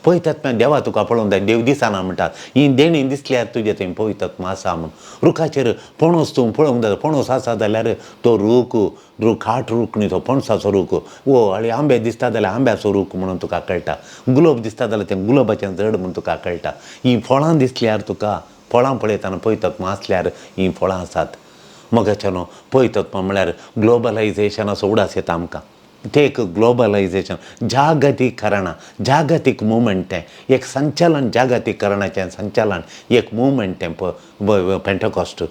B: पळयतात देवा तुका पळोवंक जाय. देव दिसना म्हणटात. ही देणी दिसल्यार तुजें थंय पळयतात आसा म्हूण. रुखाचेर पणस तूं पळोवंक जाय. पणस आसा जाल्यार तो खाट रूख न्ही, तो पणसाचो रूख. आंबे दिसता जाल्यार आंब्याचो रूख म्हणून तुका कळटा. गुलाब दिसता जाल्यार तें गुलाबाचें झाड म्हणून तुका कळटा. ही फळां दिसल्यार तुका फळां पळयतना पळयतात आसल्यार ही फळां आसात. मोगाचें न्हू पळयतात म्हणल्यार ग्लोबलायझेशनाचो उडास येता आमकां. तें एक ग्लोबलायझेशन, जागतीक मुवमेंट तें एक संचलन, जागतीकरणाचें संचलन, एक मुवमेंट तें पेंटकॉस्ट.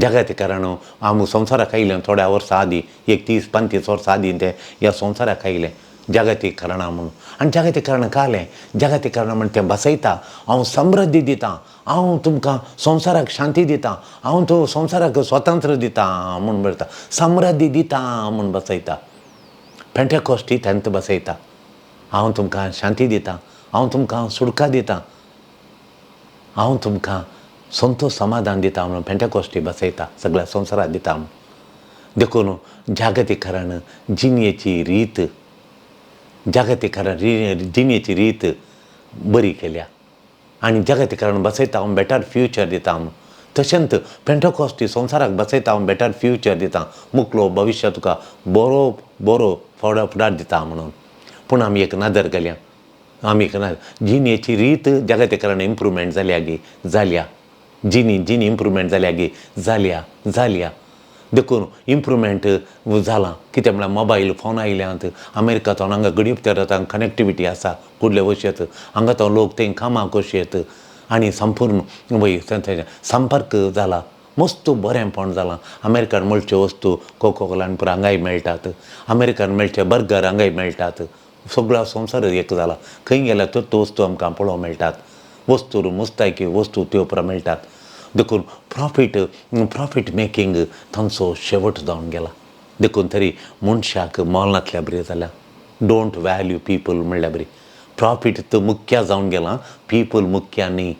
B: जागतीकरण हांव संवसाराक आयिल्लें थोड्या वर्सां आदीं, एक 30-35 वर्सां आदीं तें ह्या संवसाराक आयिल्लें जागतीकरणा म्हणून. आनी जागतीकरण कालें, जागतीकरण म्हण तें बसयता. हांव समृद्धी दितां, हांव तुमकां संवसाराक शांती दितां, हांव तो संवसाराक स्वातंत्र्य दितां म्हूण म्हणटा. समृद्धी दितां म्हूण बसयता. पेंटकॉस्ट तेंत बसयता. हांव तुमकां शांती दितां, हांव तुमकां सुडका दितां, हांव तुमकां संतोश समाधान दिता म्हणून पेंटकॉस्टी बसयता. सगळ्या संवसाराक दिता म्हूण. देखून जागतीकरण जिणेची रीत बरी केल्या आनी जागतीकरण बसयता हांव बेटर फ्युचर दिता म्हणून. तशेंच पेंटकॉस्टी संवसाराक बसयता हांव बेटर फ्युचर दिता, मुखलो भविश्य तुका बरो फुडार दिता म्हणून. पूण आमी एक नदर गेल्या. जिणेची रीत जागतीकरण इम्प्रुवमेंट जाल्या. जिणी इम्प्रुवमेंट जाल्या. देखून इम्प्रुवमेंट जाला कितें म्हळ्यार मोबायल फोन आयल्यांत अमेरिकांतून हांगा गडीप तेरांत कनेक्टिविटी आसा कुडले वशेंत हांगा तो लोक थंय कामाक वशेंत आनी संपूर्ण संपर्क जाला मस्त बरेंपण जालां अमेरिकान मेळच्यो वस्तू कोको कोलान पुरो हांगाय मेळटात अमेरिकान मेळचे बर्गर हांगाय मेळटात सगळो संवसार एक जाला खंय गेल्यार त्यो वस्तू आमकां पळोवंक मेळटात वस्तू मुस्तायकी वस्तू त्यो पुरो मेळटात देखून प्रॉफीट मेकींग तांचो शेवट जावन गेला देखून तरी मनशाक मोल नासल्या बरी जाल्या डोंट वॅल्यू पीपल म्हणल्यार बरी प्रॉफीट तो मुख्य जावन गेलां पीपल मुख्य न्ही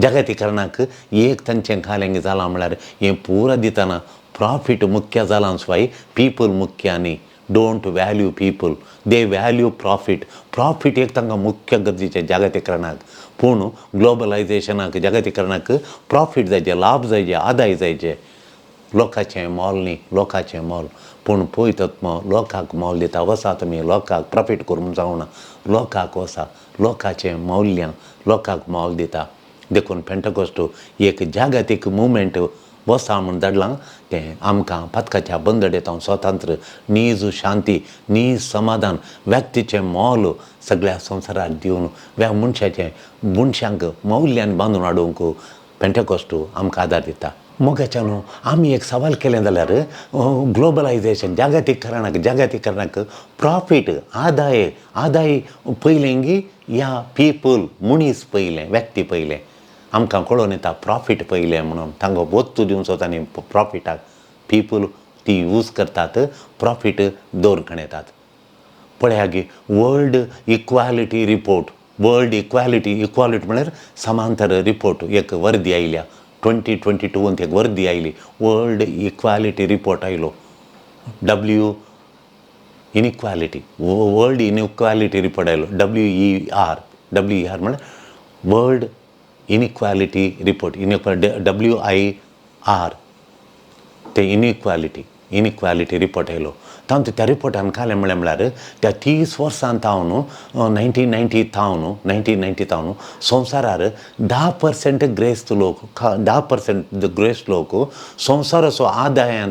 B: जागतीकरणाक एक तांचें खालें जालां म्हळ्यार हें पुरो दितना प्रॉफीट मुख्य जालां शिवाय पीपल मुख्य न्ही don't value people they value profit एक तांकां मुख्य गरजेचें जागतीकरणाक पूण ग्लोबलायझेशनाक जागतीकरणाक प्रॉफीट जायचे लाभ जायचे आदाय जायचे लोकांचें मोल न्ही लोकांचें मोल पूण पळयत लोकांक मोल दिता वसा तुमी लोकांक प्रॉफीट करूंक जावना लोकांक वसा लोकांचें मौल्य लोकांक मोल दिता देखून पेंटकोस्ट एक जागतीक मुवमेंट वसा म्हूण धाडलां तें आमकां पथकाच्या बंदडेंत स्वातंत्र्य नीज शांती नीज समाधान व्यक्तीचें मोल सगळ्या संवसाराक दिवन मनशांक मौल्यान बांदून हाडूंक पेंटकोस्ट आमकां आदार दिता मोगाच्यान आमी एक सवाल केलें जाल्यार ग्लोबलायझेशन जागतीकरणाक प्रॉफीट आदाय पयलें गी या पीपल मनीस पयलें व्यक्ती पयलें आमकां कळोन येता प्रॉफीट पयलें म्हणून तांकां वस्तू दिवंक सोदतांनी प्रॉफिटाक पीपल ती यूज करतात प्रॉफीट दवरकण येतात पळया गी world equality report world equality म्हळ्यार समांतर रिपोर्ट एक वर्दी आयल्या 2022 एक वर्दी आयली वर्ल्ड इक्वालिटी रिपोर्ट आयलो इनइक्वालिटी वर्ल्ड इनइक्वालिटी रिपोर्ट आयलो WER म्हळ्यार वर्ल्ड इनइक्वालिटी रिपोर्ट WIR ते इनइक्वालिटी रिपोर्ट आयलो तांत त्या रिपोर्टान कालें म्हळ्यार त्या 30 वर्सां तावन 1990 तावन संवसारार 10% ग्रेस्त लोक 10% ग्रेस्त लोक संवसाराचो आदाय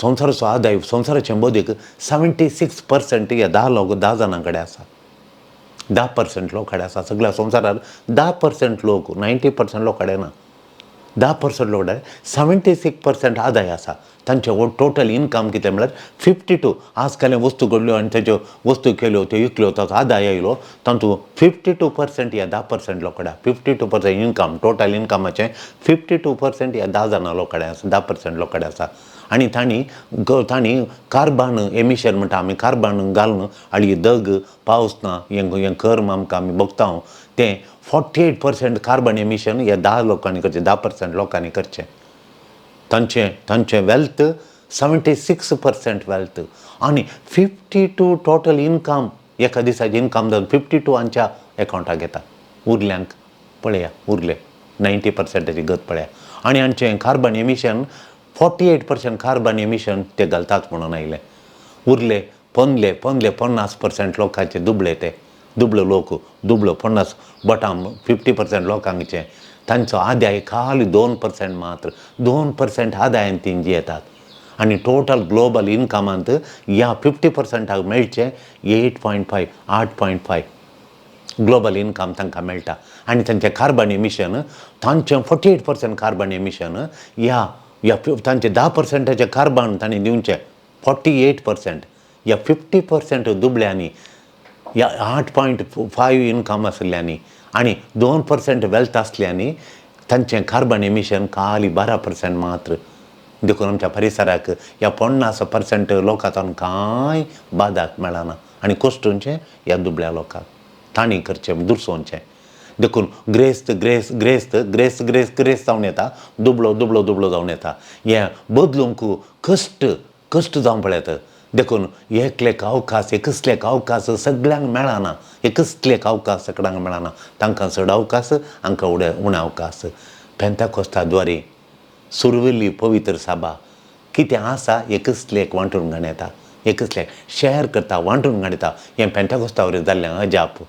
B: संवसाराचें बौद्धीक 76% ह्या 10 जाणां कडेन आसा 10% लोक कडेन आसा सगळ्या संवसारार 10% लोक 90% लोक कडेन ना 10% लोक कडेन 76% आदाय आसा तांचे टोटल इनकम कितें म्हळ्यार 52 आज कालें वस्तू घडल्यो आनी तेज्यो वस्तू केल्यो त्यो विकल्यो ताचो आदाय आयलो तातूंत 52% ह्या 10% लोक कडेन 52% इनकम टोटल इनकमाचें 52% ह्या 10 जाणां लोक कडेन आसा 10% लोक कडेन आसा आनी तांणी कार्बन एमिशन म्हणटा आमी कार्बन घालून हाली दग पावस ना हें कर्म आमकां आमी भोगता तें 48% कार्बन एमिशन ह्या 10 लोकांनी करचें 10% लोकांनी करचें तांचें वेल्थ 76% वेल्थ आनी 52 टोटल इनकम एका दिसाची इनकम जावन 52 हांच्या एकावंटाक येता उरल्यांक पळया उरले 90%ची गत पळया आनी हांचें कार्बन एमिशन 48% कार्बन एमिशन ते घालतात म्हणून आयलें उरले पंदले 50% लोकांचे दुबळे लोक 50 बटाम 50% लोकांचे तांचो आदाय खाली 2% मात्र 2% आदायान तीं येतात आनी टोटल ग्लोबल इनकमांत ह्या 50%क मेळचे 8.5 ग्लोबल इनकम तांकां मेळटा आनी तांचें कार्बन एमिशन तांचें 48% कार्बन एमिशन ह्या तांचे 10%चे कार्बन तांणी दिवचें 48% ह्या 50% दुबळ्यांनी ह्या 8.5 इनकम आसल्यांनी आनी 2% वेल्थ आसल्यांनी तांचें कार्बन एमिशन खाली 12% मात्र देखून आमच्या परिसराक ह्या 50% लोकांतून कांय बादाक मेळना आनी कश्टूंचें ह्या दुबळ्या लोकांक तांणी करचें दुरसोवचें देखून ग्रेस्त जावन येता दुबळो जावन येता हें बदलूंक कश्ट जावं पळयत देखून एकलेक अवकाश सगळ्यांक मेळना एकलेक अवकाश सगळ्यांक मेळना तांकां चड अवकाश हांकां उणो अवकाश पेंतकोस्ताद्वारे सुरविल्ली पवित्र सभा कितें आसा एकसलेक वांटून घेवन येता एकसलेक शेअर करता वांटून घेवन येता हें पेंतकोस्ता वरवीं जाल्लें अजाप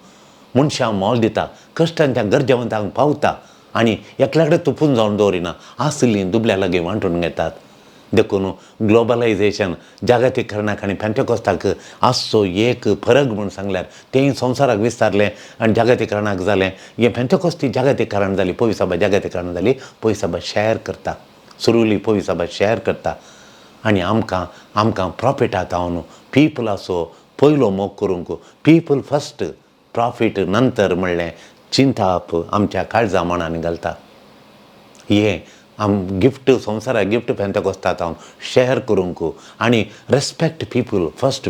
B: मनशां मोल दिता कश्टांच्या गरजेवंतांक पावता आनी एकल्या कडेन तुपून जावन दवरिना, आसली दुबल्या लागीं वांटून घेतात. देखून ग्लोबलायझेशन जागतीकरणाक आनी पेंटेकोस्ताक आसचो एक फरक म्हूण सांगल्यार तेंय संवसाराक विस्तारलें आनी जागतीकरणाक जालें. हें पेंटेकोस्ती जागतीकरण जाली, पोवी सभा जागतीकरण जाली, पोवी सभा शेअर करता, सुरुली पोवी सभा शेअर करता. आनी आमकां प्रॉफिटांत हांव पिपलाचो पयलो मोग करूंक, पीपल फस्ट प्रॉफीट नंतर म्हणलें चिंताप आमच्या काळजा मनांनी घालता. हें गिफ्ट संवसाराक गिफ्ट पेंटेकोस्तांत हांव शेअर करूंक आनी रेस्पेक्ट पीपल फस्ट,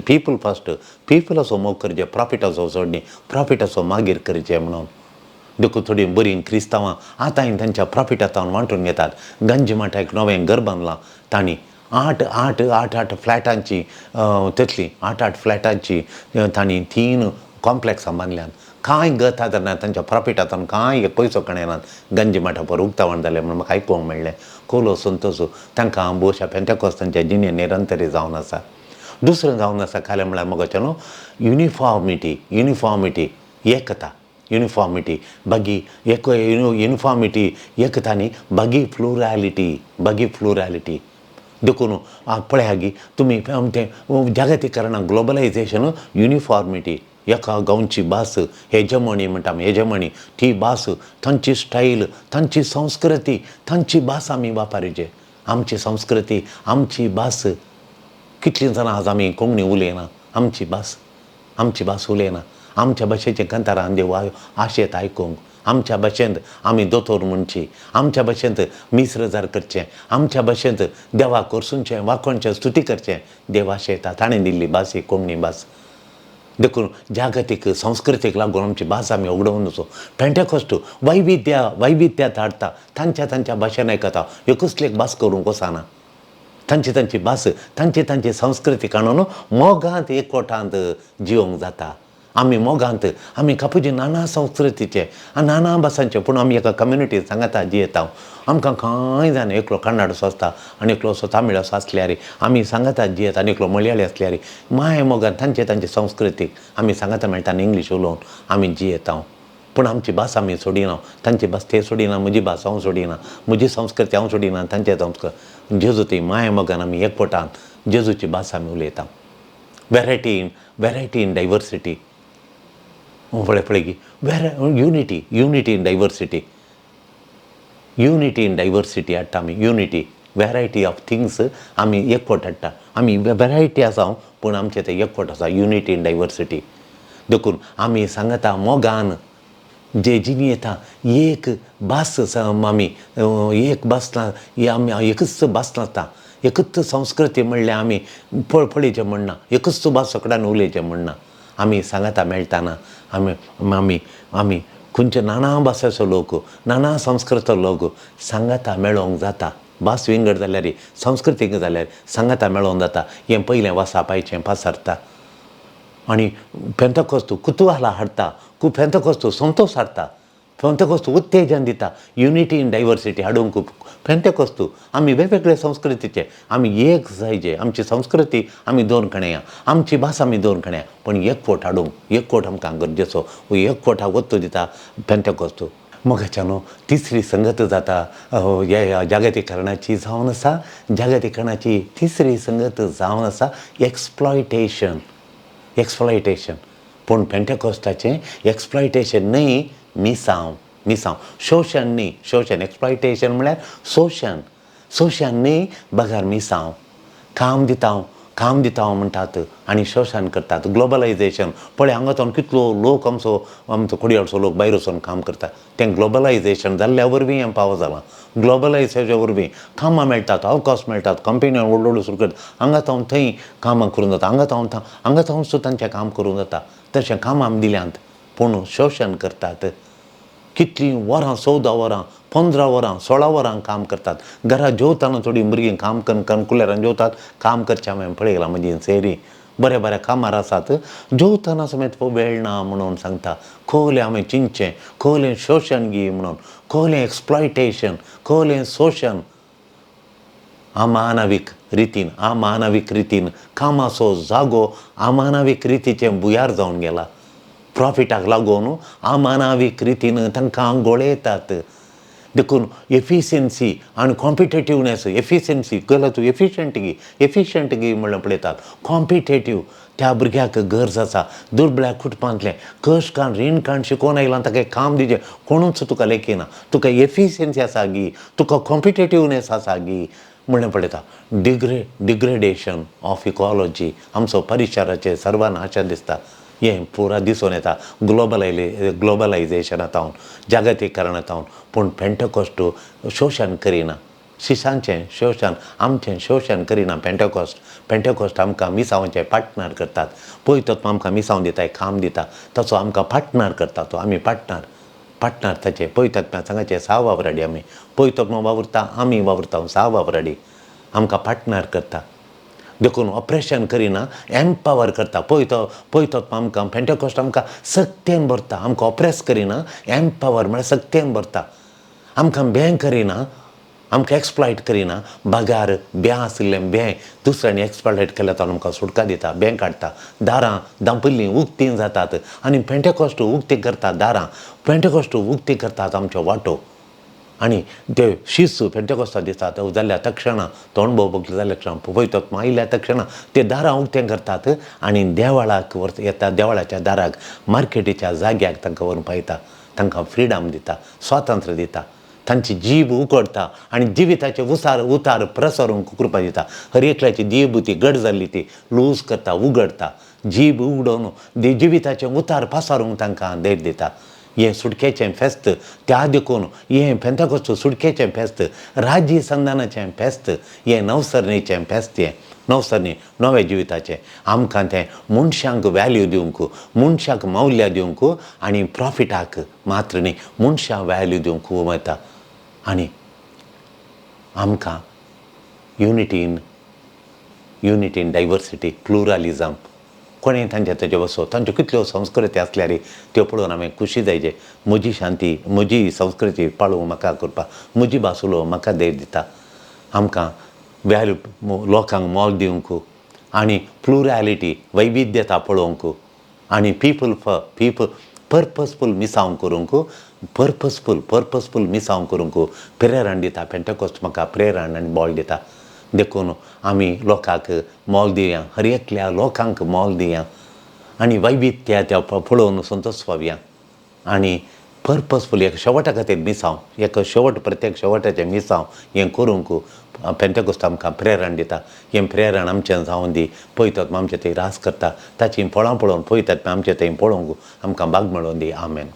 B: पीपलाचो मोग करचें, प्रॉफिटाचो सोडणी, प्रॉफिटाचो मागीर करचें म्हणून. देखून थोडीं बरीं क्रिस्तांवां आतांय तांच्या प्रॉफिटांत वांटून घेतात. गंज मठां एक नवें घर बांदलां तांणी आठ फ्लॅटांची तसलीं आठ फ्लॅटांची तांणी 3 कॉम्प्लेक्सां बांदल्यात. कांय गत आतां तांच्या प्रॉफिटांतल्यान कांय एक पयसो कणयनात. गंज मठा पर उक्तावण जालें म्हणून म्हाका आयकूंक मेळ्ळें. कोलो संतोश तांकां भोवशा पेंटेकोस्तांच्या जिणेंत निरंतरी जावन आसा. दुसरें जावन आसा खालें म्हळ्यार मोगाचें युनिफॉर्मिटी एकता, युनिफॉर्मिटी बागी युनिफॉर्मिटी एकता न्ही, बागी फ्लोरॅलिटी. देखून पळया गी तुमी तें जागतीकरणाक ग्लोबलायझेशन, युनिफॉर्मिटी, एका गांवची भास, हेजमनी म्हणटा आमी, हेजमनी ती भास, तांची स्टायल, तांची संस्कृती, तांची भास आमी वापरचे. आमची संस्कृती, आमची भास, कितलीं जाणां आज आमी कोंकणी उलयना, आमची भास उलयना. आमच्या भाशेचें कंथारां देव आशेत आयकूंक, आमच्या भाशेंत आमी दोतोर म्हणची, आमच्या भाशेंत मिस्रजार करचें, आमच्या भाशेंत देवाक करसूनचें, वाखणचें, स्तुती करचें देव आशेता. ताणें दिल्ली भास ही कोंकणी भास. देखून जागतीक संस्कृतीक लागून आमची भास आमी उगडोवन वचो. पेंटेकोस्ट वैविध्यात हाडटा, तांच्या भाशेन आयकता. ह्यो कसली भास करूंक वचना. तांची भास, तांची संस्कृती काडून मोगांत एकवटांत जिवंक जाता. आमी मोगांत आमी कापुचीन नाना संस्कृतीचे नाना भासांचे, पूण आमी एका कम्युनिटीन सांगाता जियेता. आमकां कांय जायना, एकलो कन्नडाचो आसता आनी एकलो असो तामिळाचो आसल्यार आमी सांगाता जियेता, आनी एकलो मलयाळी आसल्यार माय मोगान तांचे संस्कृतीक आमी सांगाता मेळटा आनी इंग्लीश उलोवन आमी जियेता. पूण आमची भास आमी सोडिना, तांची भास ते सोडिना, म्हजी भास हांव सोडिना, म्हजी संस्कृती हांव सोडिना, तांचे संस्कृती जेजूती माय मोगान आमी एकवटान जेजूची भास आमी उलयता. वेरायटी इन डायवर्सिटी. पळय गी युनिटी इन डायवर्सिटी हाडटा आमी. युनिटी, वेरायटी ऑफ थिंग्स आमी एकवट हाडटा. आमी वेरायटी आसा पूण आमचें तें एकवट आसा, युनिटी इन डायवर्सिटी. देखून आमी सांगता मोगान जे जिणी येता एक भास आमी एक भास आमी एकच भास नासता, एकच संस्कृती म्हणल्यार आमी पळयचें म्हणना, एकच भास सगळ्यान उलयचें म्हणना. आमी सांगाता मेळटाना आमी खंयचे नाना भाशेचो लोक, नाना संस्कृतो लोक सांगाता मेळोंक जाता. भास विंगड जाल्यार संस्कृतीक जाल्यार सांगाता मेळोंक जाता. हें पयलें वासापायचें पासरता. आनी पेंटेकोस्त कुतुहाला हाडटा, पेंटेकोस्त संतोश हाडटा, पेंटेकोस्त उत्तेजन दिता. युनिटी इन डायवर्सिटी हाडूंक पेंटेकोस्त आमी वेगवेगळे संस्कृतीचे आमी एक जायचे. आमची संस्कृती आमी दोन कणया, आमची भास आमी दोन कणया, पण एकवट हाडूंक एकवट आमकां गरजेचो. एकवटाक वत्तो दिता पेंटेकोस्त. मोगाच्यान तिसरी संगत जाता ह्या जागतीकरणाची जावन आसा. जागतीकरणाची तिसरी संगत जावन आसा एक्सप्लॉयटेशन. पूण पेंटेकोस्ताचें एक्सप्लॉयटेशन न्हय, मिसांव. शोशण न्ही, शोशण. एक्सप्लॉयटेशन म्हळ्यार शोशण न्ही, बगार मिसांव. काम दिता म्हणटात आनी शोशण करतात. ग्लोबलायझेशन पळय, हांगाच्यान कितलो लोक आमचो कुडियाळचो लोक भायर वचून काम करता. तें ग्लोबलायझेशन जाल्ल्या वरवीं हें पाव जालां. ग्लोबलायझेशना वरवीं कामां मेळटात, अवकाश मेळटात, कंपन्यो व्हडल्यो सुरू करतात. हांगाच्यान थंय कामां करूं जाता, हांगाच्यान सुद्दां तांचें काम करूं जाता. तशें काम आमी दिल्यांत, पूण शोशण करतात. कितलीं वरां, 14 वरां, 15 वरां, 16 वरां काम करतात. घरा जेवताना थोडीं भुरगीं काम करून कुलेरान जेवतात. काम करचें हांवें पळयलां म्हजी सेरी. बऱ्या कामार आसात, जेवताना समेत वेळ ना म्हणून सांगता. खोलें हांवें चिंतचें, खोलें शोशण गी म्हणून, खोलें एक्सप्लॉयटेशन, खोलें शोशण. अमानवीक रितीन कामाचो जागो अमानवीक रितीचें बुयार जावन गेला. प्रॉफिटाक लागून अमानवीक रितीन तांकां गोळयतात. देखून एफिशियन्सी आनी कॉम्पिटेटिवनेस एफिशियन्सी गेलो तूं एफिशियंट गी म्हणून पळयतात कॉम्पिटेटीव त्या भुरग्याक गरज आसा दुर्बळ्याक कुटुंबांतले कश्ट काण रीण काण शिकोवन आयलां ताका एक काम दिजें कोणूच तुका लेखिना तुका एफिशियन्सी आसा गी तुका कॉम्पिटेटिवनेस आसा गी म्हणून पळयता डिग्रेडेशन ऑफ इकॉलॉजी आमचो परिसराचे सर्वनाश दिसता हें पुरा दिसून येता ग्लोबलायझेशनांतावन जागतीकरणांतावन पूण पेंटकोस्ट शोशण करिना शिशांचें शोशण आमचें शोशण करिना पेंटकोस्ट आमकां मिसांवाचें पार्टनर करतात पळय तो आमकां मिसांव दिता एक काम दिता तसो आमकां पार्टनर करता तो आमी पार्टनर ताचे पळयतात सांगाचे 6 वावराडी आमी पळय तो वावुरता आमी वावुरता 6 वावराडी आमकां पार्टनर करता देखून ऑपरेशन करिना एम्पावर करता पळय तो आमकां पेंटकोस्ट आमकां सक्तेन भरता आमकां ऑपरेस करिना एम्पावर म्हळ्यार सक्तेन भरता आमकां बें करिना आमकां एक्सप्लॉयट करिना बागार बें आशिल्लें बें दुसऱ्यांनी एक्सप्लॉयट केल्या तो आमकां सुटका दिता बें काडटा दारां दांपल्लीं उक्तीं जातात आनी पेंटकोस्ट उक्ती करता दारां पेंटकोस्ट उक्ती करतात आमचो वांटो आनी ते शिस्त पेंटकोस्ता दितात जाल्या तक्षणां तोंड भोंवपले जाल्या तक्षणां पळयतात आयल्या तक्षणां ते दारां उक्तें करतात आनी देवाळाक येता देवाळाच्या दाराक मार्केटीच्या जाग्याक तांकां व्हरून पळयता तांकां फ्रिडम दिता स्वातंत्र्य दिता तांची जीब उकडटा आनी जिविताचे उतार प्रसरूंक कृपा दिता हर एकल्याची जीब ती घट जाल्ली ती लूज करता उगडता जीब उगडोवन जिविताचें उतार पासारूंक तांकां देख दिता हें सुटकेचें फेस्त त्या देखून हें पेंटकोस्ट सुटकेचें फेस्त राज्य संधानाचें फेस्त हें नवसरणीचें फेस्त हें नवसरणी नव्या जिविताचें आमकां तें मनशांक वॅल्यू दिवंक मनशाक मौल्य दिवंक आनी प्रॉफिटाक मात्र न्ही मनशां वॅल्यू दिवंक उमयता आनी आमकां युनिटी इन डायवर्सिटी प्लुरलिजम कोणें तांचे वसो तांच्यो कितल्यो संस्कृती आसल्यार त्यो पळोवन हांवें खुशी जायचे म्हजी शांती म्हजी संस्कृती पाळूंक म्हाका करपाक म्हजी भास उलोवंक म्हाका देख दिता आमकां वॅल्यू लोकांक मोल दिवंक आनी प्लुरॅलिटी वैविध्यता पळोवंक आनी पीपल पर्पजफूल मिसांव करूंक पर्पजफूल मिसांव करूंक प्रेरण दिता पेंटकोस्ट म्हाका प्रेरण आनी बळ दिता देखून आमी लोकांक मोल दिवया हर एकल्या लोकांक मोल दिवया आनी वैविध्य त्या पळोवन संतोश पावया आनी पर्पजफूल एक शेवटा खातीर मिसांव एक प्रत्येक शेवटाचें मिसांव हें करूंक पेंटकोस्ट आमकां प्रेरण दिता हें प्रेरण आमचें जावं दी पळयतात आमचें थंय रास करता ताचीं फळां पळोवन पळयतात आमचें थंय पळोवंक आमकां भाग मेळोवन दी आमेन.